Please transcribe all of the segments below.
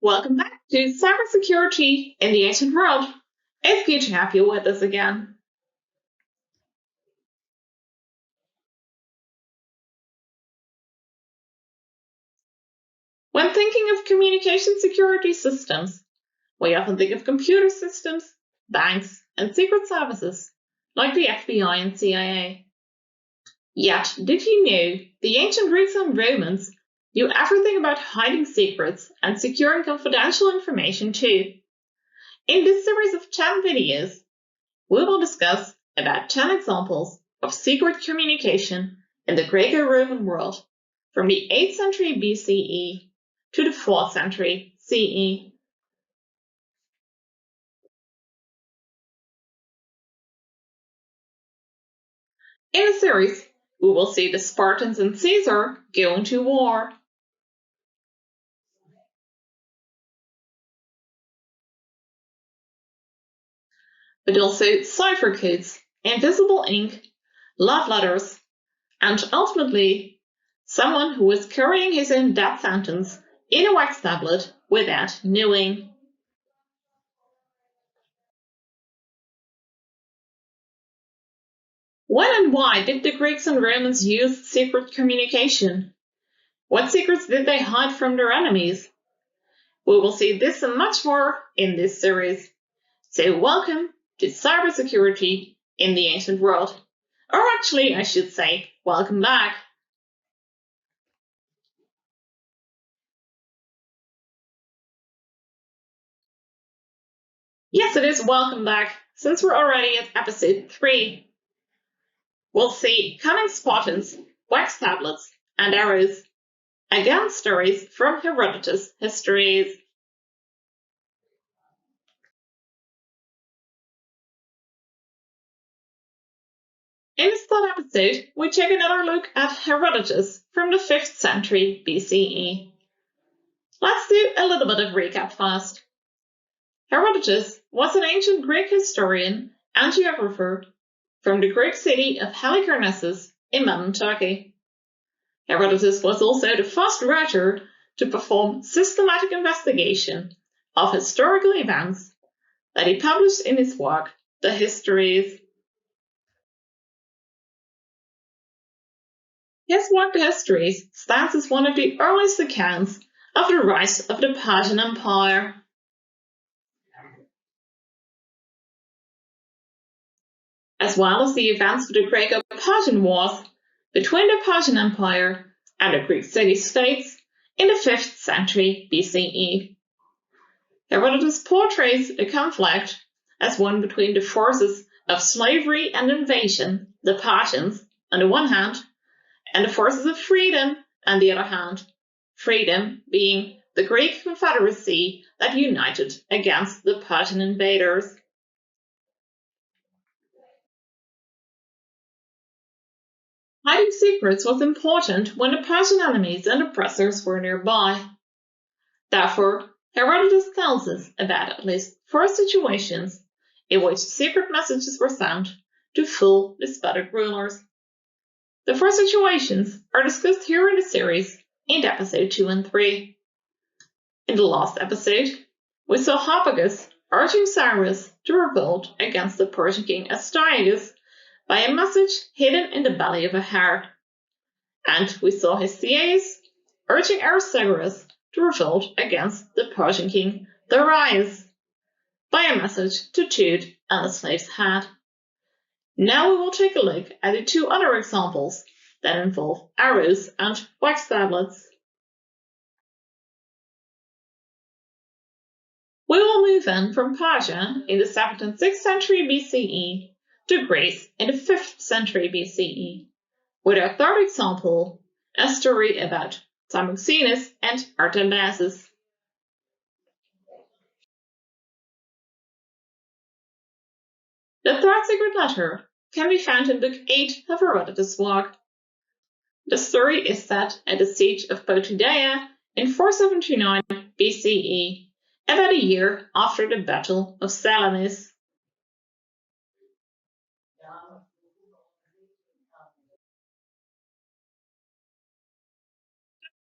Welcome back to Cybersecurity in the Ancient World. It's good to have you with us again. When thinking of communication security systems, we often think of computer systems, banks, and secret services, like the FBI and CIA. Yet, did you know the ancient Greeks and Romans knew everything about hiding secrets and securing confidential information too? In this series of 10 videos, we will discuss about 10 examples of secret communication in the Greco-Roman world from the 8th century BCE to the 4th century CE. In the series, we will see the Spartans and Caesar going to war. But also cipher codes, invisible ink, love letters, and ultimately, someone who was carrying his own death sentence in a wax tablet without knowing. When and why did the Greeks and Romans use secret communication? What secrets did they hide from their enemies? We will see this and much more in this series. So welcome to cybersecurity in the ancient world. Or actually, I should say, welcome back. Yes, it is welcome back, since we're already at episode 3. We'll see cunning Spartans, wax tablets, and arrows. Again, stories from Herodotus' histories. In this third episode, we take another look at Herodotus from the 5th century BCE. Let's do a little bit of recap first. Herodotus was an ancient Greek historian and geographer from the Greek city of Halicarnassus in modern Turkey. Herodotus was also the first writer to perform systematic investigation of historical events that he published in his work, The Histories. His work, The Histories, stands as one of the earliest accounts of the rise of the Persian Empire. As well as the events of the Greco-Persian Wars between the Persian Empire and the Greek city-states in the 5th century BCE. Herodotus portrays the conflict as one between the forces of slavery and invasion, the Persians, on the one hand, and the forces of freedom on the other hand, freedom being the Greek confederacy that united against the Persian invaders. Hiding secrets was important when the Persian enemies and oppressors were nearby. Therefore, Herodotus tells us about at least 4 situations in which secret messages were sent to fool despotic rulers. The 4 situations are discussed here in the series in episode 2 and 3. In the last episode, we saw Harpagus urging Cyrus to revolt against the Persian king Astyages by a message hidden in the belly of a hare. And we saw Hestiaeus urging Aristagoras to revolt against the Persian king Darius by a message tattooed on the slave's head. Now we will take a look at the 2 other examples that involve arrows and wax tablets. We will move in from Persia in the 7th and 6th century BCE to Greece in the 5th century BCE, with our third example, a story about Samoxenus and Artabazus. The third secret letter can be found in Book 8 of Herodotus' work. The story is set at the siege of Potidæa in 479 BCE, about a year after the Battle of Salamis.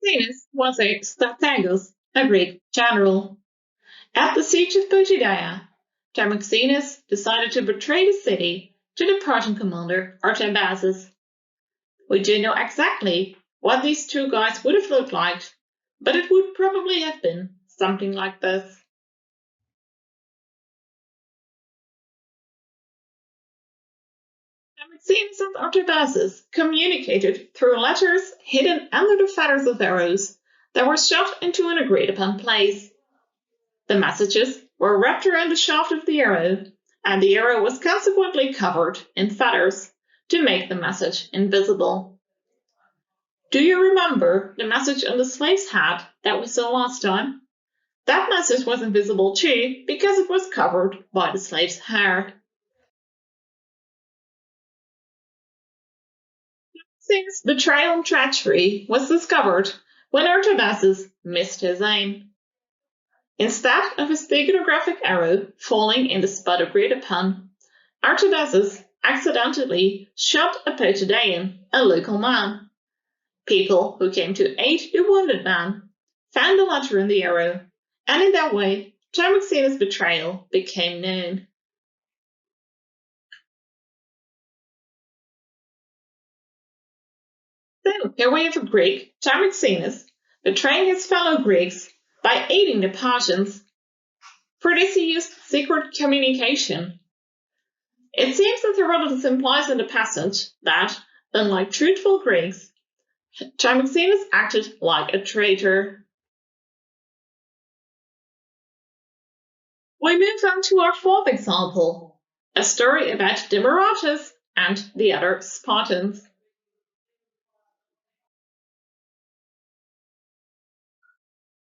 Samoxenus was a strategos, a Greek general. At the siege of Potidæa, Demosthenes decided to betray the city to the Persian commander Artabazus. We don't know exactly what these two guys would have looked like, but it would probably have been something like this. Demosthenes and Artabazus communicated through letters hidden under the feathers of arrows that were shot into an agreed-upon place. The messages were wrapped around the shaft of the arrow, and the arrow was consequently covered in feathers to make the message invisible. Do you remember the message on the slave's hat that we saw last time? That message was invisible too because it was covered by the slave's hair. Since betrayal and treachery was discovered when Artabazus missed his aim. Instead of his steganographic arrow falling in the spot agreed upon, Artabazus accidentally shot a Potidæan, a local man. People who came to aid the wounded man found the letter in the arrow, and in that way, Demosthenes' betrayal became known. So here we have a Greek, Demosthenes, betraying his fellow Greeks by aiding the Persians. For this he used secret communication. It seems that Herodotus implies in the passage that, unlike truthful Greeks, Demosthenes acted like a traitor. We move on to our fourth example, a story about Demaratus and the other Spartans.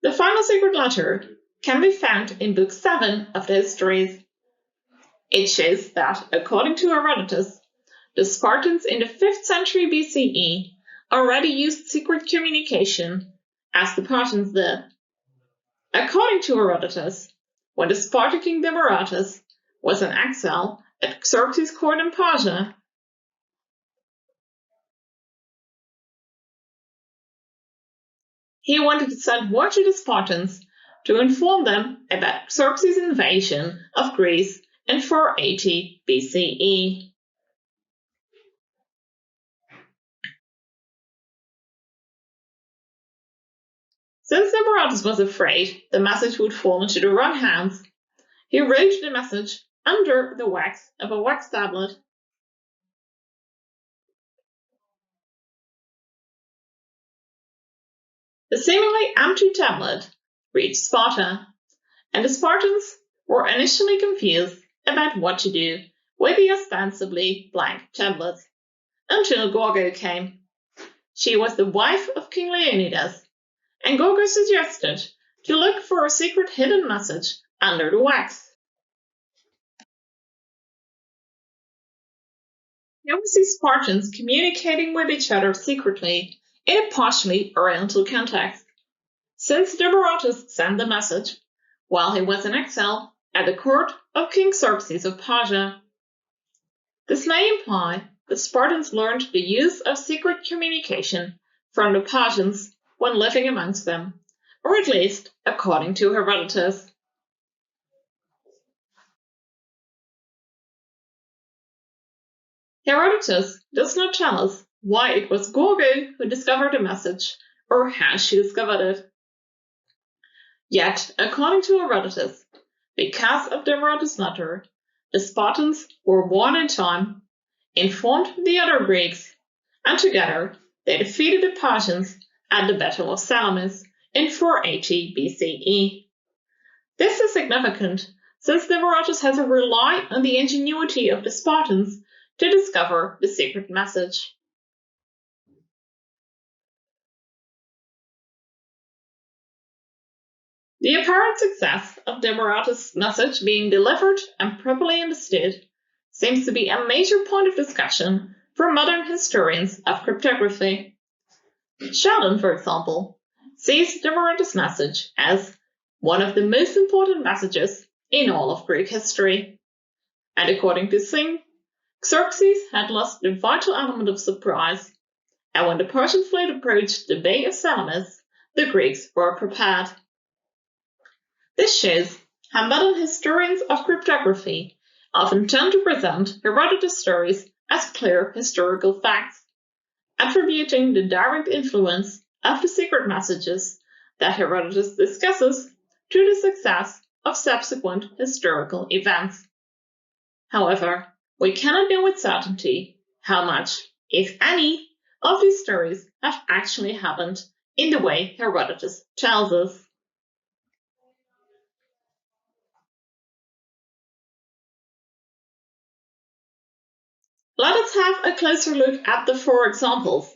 The final secret letter can be found in Book 7 of the Histories. It shows that, according to Herodotus, the Spartans in the 5th century BCE already used secret communication, as the Persians did. According to Herodotus, when the Spartan king Demaratus was in exile at Xerxes' court in Persia, he wanted to send word to the Spartans to inform them about Xerxes' invasion of Greece in 480 BCE. Since Demaratus was afraid the message would fall into the wrong hands, he wrote the message under the wax of a wax tablet. The seemingly empty tablet reached Sparta, and the Spartans were initially confused about what to do with the ostensibly blank tablet, until Gorgo came. She was the wife of King Leonidas, and Gorgo suggested to look for a secret hidden message under the wax. Here we see Spartans communicating with each other secretly in a partially Oriental context. Since Demaratus sent the message while he was in exile at the court of King Xerxes of Persia. This may imply the Spartans learned the use of secret communication from the Persians when living amongst them, or at least according to Herodotus. Herodotus does not tell us why it was Gorgo who discovered the message or how she discovered it. Yet, according to Herodotus, because of Demaratus' letter, the Spartans were one in time, informed the other Greeks, and together they defeated the Persians at the Battle of Salamis in 480 BCE. This is significant since Demaratus has to rely on the ingenuity of the Spartans to discover the secret message. The apparent success of Demaratus' message being delivered and properly understood seems to be a major point of discussion for modern historians of cryptography. Sheldon, for example, sees Demaratus' message as one of the most important messages in all of Greek history. And according to Singh, Xerxes had lost the vital element of surprise, and when the Persian fleet approached the Bay of Salamis, the Greeks were prepared. This shows how modern historians of cryptography often tend to present Herodotus stories as clear historical facts, attributing the direct influence of the secret messages that Herodotus discusses to the success of subsequent historical events. However, we cannot know with certainty how much, if any, of these stories have actually happened in the way Herodotus tells us. Let us have a closer look at the 4 examples.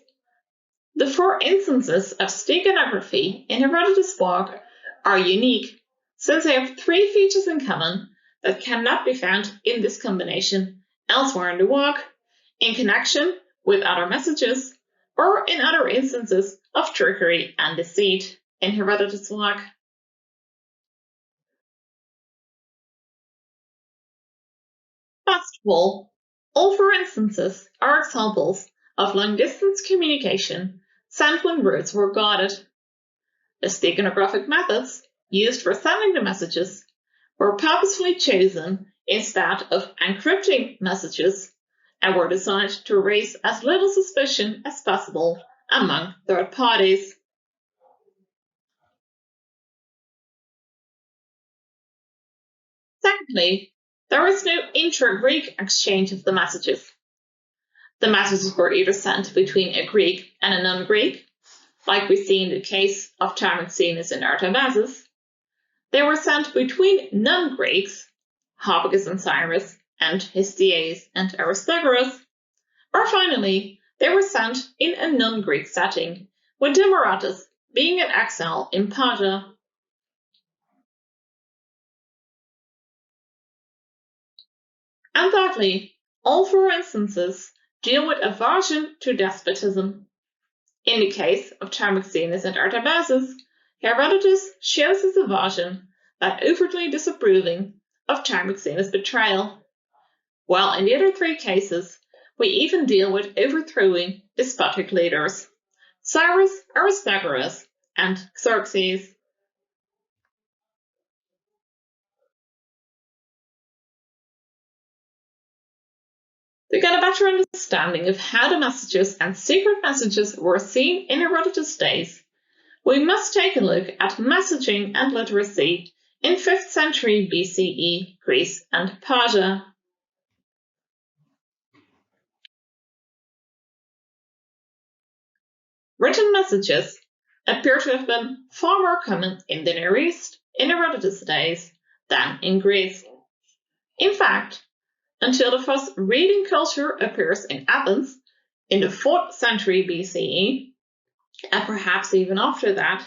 The 4 instances of steganography in Herodotus' work are unique, since they have 3 features in common that cannot be found in this combination elsewhere in the work, in connection with other messages, or in other instances of trickery and deceit in Herodotus' work. First of all 4 instances are examples of long-distance communication sent when routes were guarded. The steganographic methods used for sending the messages were purposefully chosen instead of encrypting messages and were designed to raise as little suspicion as possible among third parties. Secondly, there was no intra-Greek exchange of the messages. The messages were either sent between a Greek and a non-Greek, like we see in the case of Tarmaxenus and Artabazus. They were sent between non-Greeks, Harpagus and Cyrus, and Histiaeus and Aristogoras, or finally, they were sent in a non-Greek setting, with Demaratus being in exile in Persia. And thirdly, all 4 instances deal with aversion to despotism. In the case of Tarmaxenus and Artabazus, Herodotus shows his aversion by overtly disapproving of Tarmaxenus' betrayal, while in the other 3 cases, we even deal with overthrowing despotic leaders, Cyrus, Aristogoras, and Xerxes. To get a better understanding of how the messages and secret messages were seen in Herodotus' days, we must take a look at messaging and literacy in 5th century BCE Greece and Persia. Written messages appear to have been far more common in the Near East in Herodotus' days than in Greece. In fact, until the first reading culture appears in Athens in the 4th century BCE, and perhaps even after that,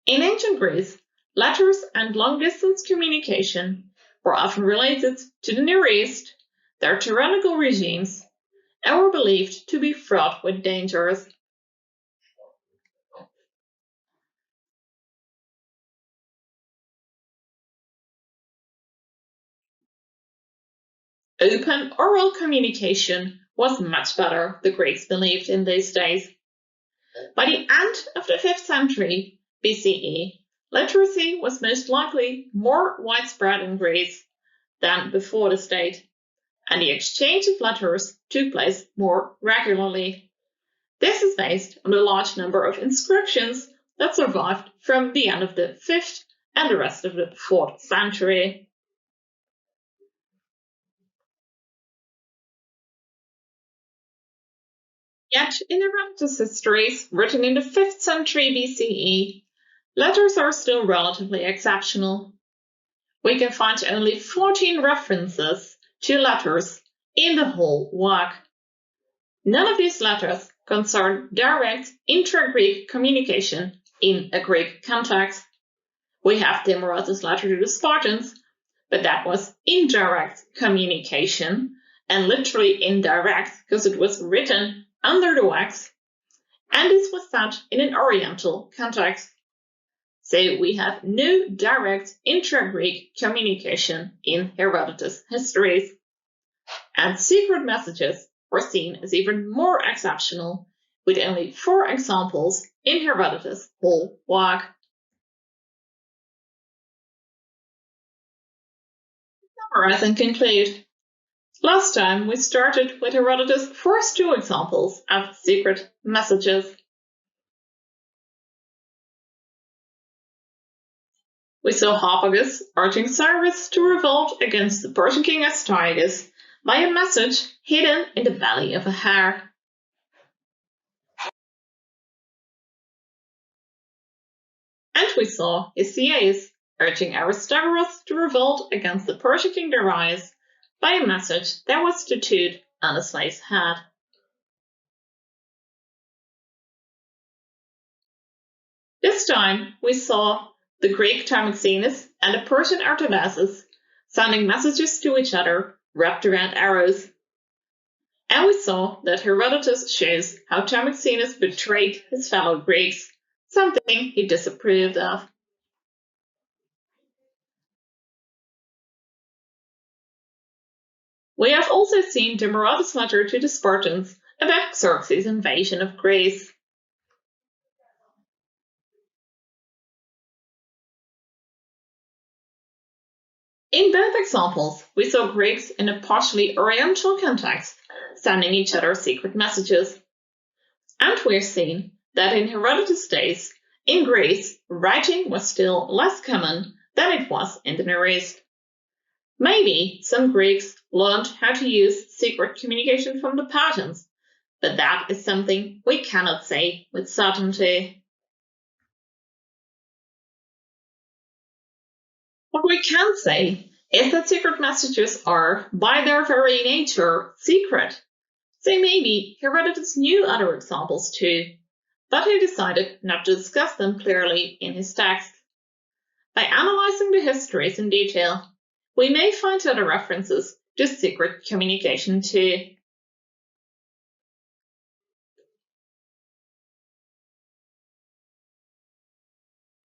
in ancient Greece, letters and long-distance communication were often related to the Near East, their tyrannical regimes, and were believed to be fraught with dangers. Open oral communication was much better, the Greeks believed in these days. By the end of the 5th century BCE, literacy was most likely more widespread in Greece than before the state, and the exchange of letters took place more regularly. This is based on the large number of inscriptions that survived from the end of the 5th and the rest of the 4th century. Yet, in Herodotus' histories, written in the 5th century BCE, letters are still relatively exceptional. We can find only 14 references to letters in the whole work. None of these letters concern direct intra-Greek communication in a Greek context. We have Demaratus' letter to the Spartans, but that was indirect communication, and literally indirect because it was written under the wax, and this was set in an Oriental context. So we have no direct intra-Greek communication in Herodotus' histories. And secret messages were seen as even more exceptional, with only 4 examples in Herodotus' whole work. summarize and conclude. Last time we started with Herodotus' first two examples of secret messages. We saw Harpagus urging Cyrus to revolt against the Persian king Astyages by a message hidden in the belly of a hare. And we saw Hesiod urging Aristogoras to revolt against the Persian king Darius by a message that was tattooed on the slave's head. This time we saw the Greek Tarmaxenus and the Persian Artabazus sending messages to each other wrapped around arrows. And we saw that Herodotus shows how Tarmaxenus betrayed his fellow Greeks, something he disapproved of. We have also seen Demaratus' letter to the Spartans about Xerxes' invasion of Greece. In both examples, we saw Greeks in a partially Oriental context sending each other secret messages. And we're seeing that in Herodotus' days, in Greece, writing was still less common than it was in the Near East. Maybe some Greeks learned how to use secret communication from the Persians, but that is something we cannot say with certainty. What we can say is that secret messages are, by their very nature, secret. So maybe Herodotus knew other examples too, but he decided not to discuss them clearly in his text. By analyzing the histories in detail, we may find other references to secret communication too.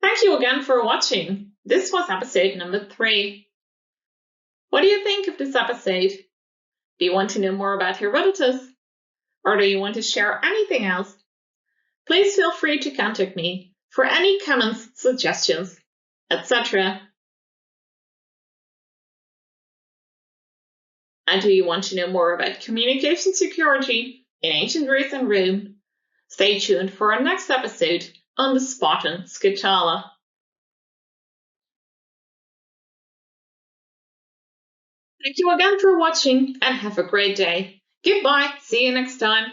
Thank you again for watching. This was episode number 3. What do you think of this episode? Do you want to know more about Herodotus? Or do you want to share anything else? Please feel free to contact me for any comments, suggestions, etc. And do you want to know more about communication security in ancient Greece and Rome? Stay tuned for our next episode on the Spartan Scutala. Thank you again for watching and have a great day. Goodbye, see you next time.